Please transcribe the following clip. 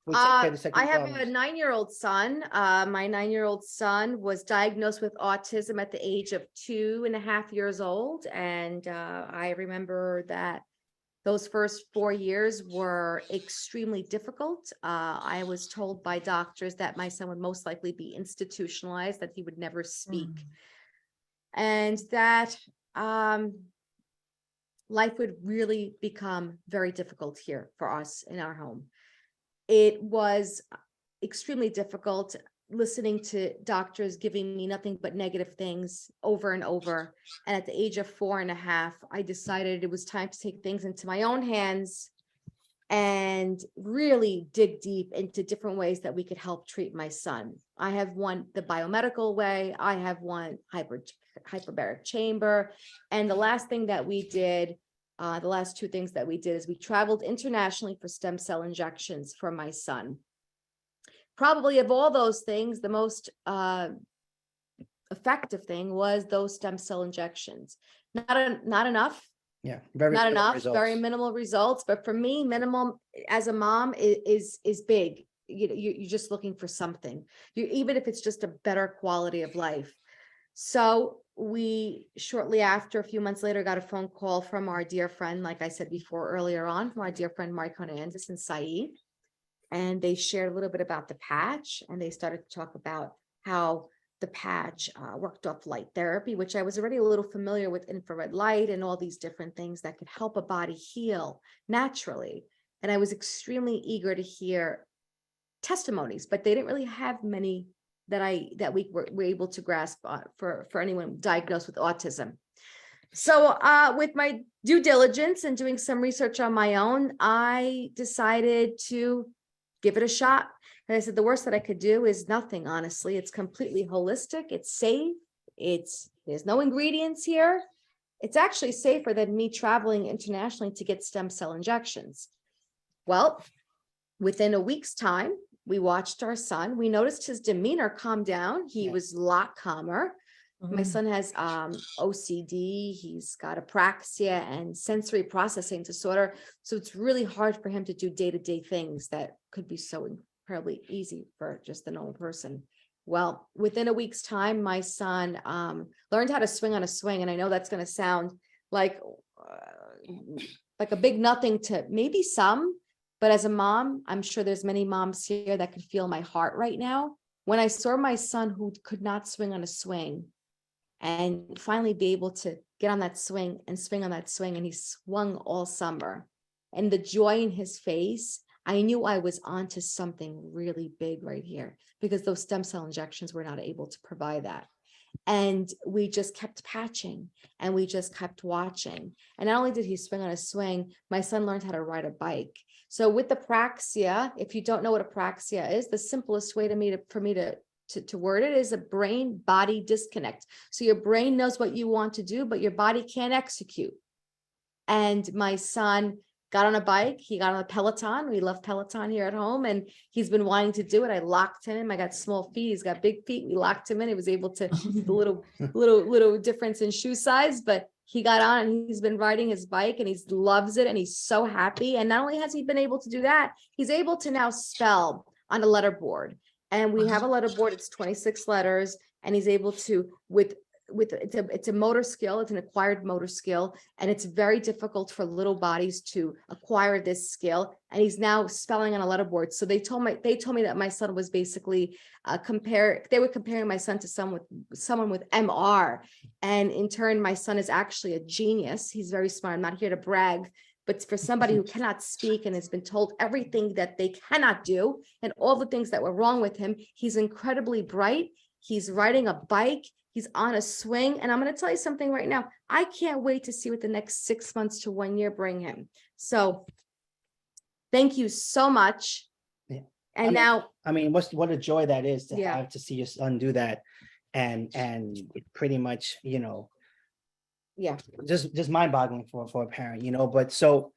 We take care of the I second have a problems. 9-year-old son. My 9-year-old son was diagnosed with autism at the age of 2.5 years old. And I remember that those first 4 years were extremely difficult. I was told by doctors that my son would most likely be institutionalized, that he would never speak, and that life would really become very difficult here for us in our home. It was extremely difficult listening to doctors giving me nothing but negative things over and over. And at the age of 4.5, I decided it was time to take things into my own hands and really dig deep into different ways that we could help treat my son. I have one the biomedical way, I have one hyperbaric chamber. And the last thing that we did, the last two things that we did is we traveled internationally for stem cell injections for my son. Probably of all those things, the most effective thing was those stem cell injections. Not enough, Yeah, very not minimal enough, results. very minimal results. But for me, minimum as a mom is big. You're just looking for something. Even if it's just a better quality of life. So we shortly after, a few months later, got a phone call from our dear friend, like I said before earlier on, from our dear friend Mike Hernandez and Saeed. And they shared a little bit about the patch, and they started to talk about how the patch worked off light therapy, which I was already a little familiar with, infrared light and all these different things that could help a body heal naturally. And I was extremely eager to hear testimonies, but they didn't really have many that we were able to grasp for anyone diagnosed with autism. So with my due diligence and doing some research on my own, I decided to give it a shot. And I said, the worst that I could do is nothing, honestly. It's completely holistic. It's safe. There's no ingredients here. It's actually safer than me traveling internationally to get stem cell injections. Well, within a week's time, we watched our son. We noticed his demeanor calm down. He was a lot calmer. My son has OCD, he's got apraxia and sensory processing disorder. So it's really hard for him to do day-to-day things that could be so incredibly easy for just the normal person. Well, within a week's time, my son learned how to swing on a swing. And I know that's going to sound like a big nothing to maybe some, but as a mom, I'm sure there's many moms here that could feel my heart right now. When I saw my son who could not swing on a swing, and finally be able to get on that swing and swing on that swing. And he swung all summer. And the joy in his face, I knew I was onto something really big right here, because those stem cell injections were not able to provide that. And we just kept patching and we just kept watching. And not only did he swing on a swing, my son learned how to ride a bike. So with apraxia, if you don't know what apraxia is, the simplest way for me to word it is a brain body disconnect. So your brain knows what you want to do, but your body can't execute. And my son got on a bike. He got on a Peloton. We love Peloton here at home, and he's been wanting to do it. I locked him in. I got small feet. He's got big feet. We locked him in. He was able to the little difference in shoe size, but he got on and he's been riding his bike and he loves it and he's so happy. And not only has he been able to do that, he's able to now spell on a letterboard. And we have a letterboard, it's 26 letters, and he's able to, it's a motor skill, it's an acquired motor skill, and it's very difficult for little bodies to acquire this skill. And he's now spelling on a letterboard. So they told me that my son was basically they were comparing my son to someone with MR. And in turn, my son is actually a genius. He's very smart. I'm not here to brag. But for somebody who cannot speak and has been told everything that they cannot do and all the things that were wrong with him, he's incredibly bright. He's riding a bike. He's on a swing. And I'm going to tell you something right now. I can't wait to see what the next 6 months to 1 year bring him. So thank you so much. Yeah. And what a joy that is to Yeah. have to see your son do that. And pretty much, Yeah. just mind-boggling for a parent, but so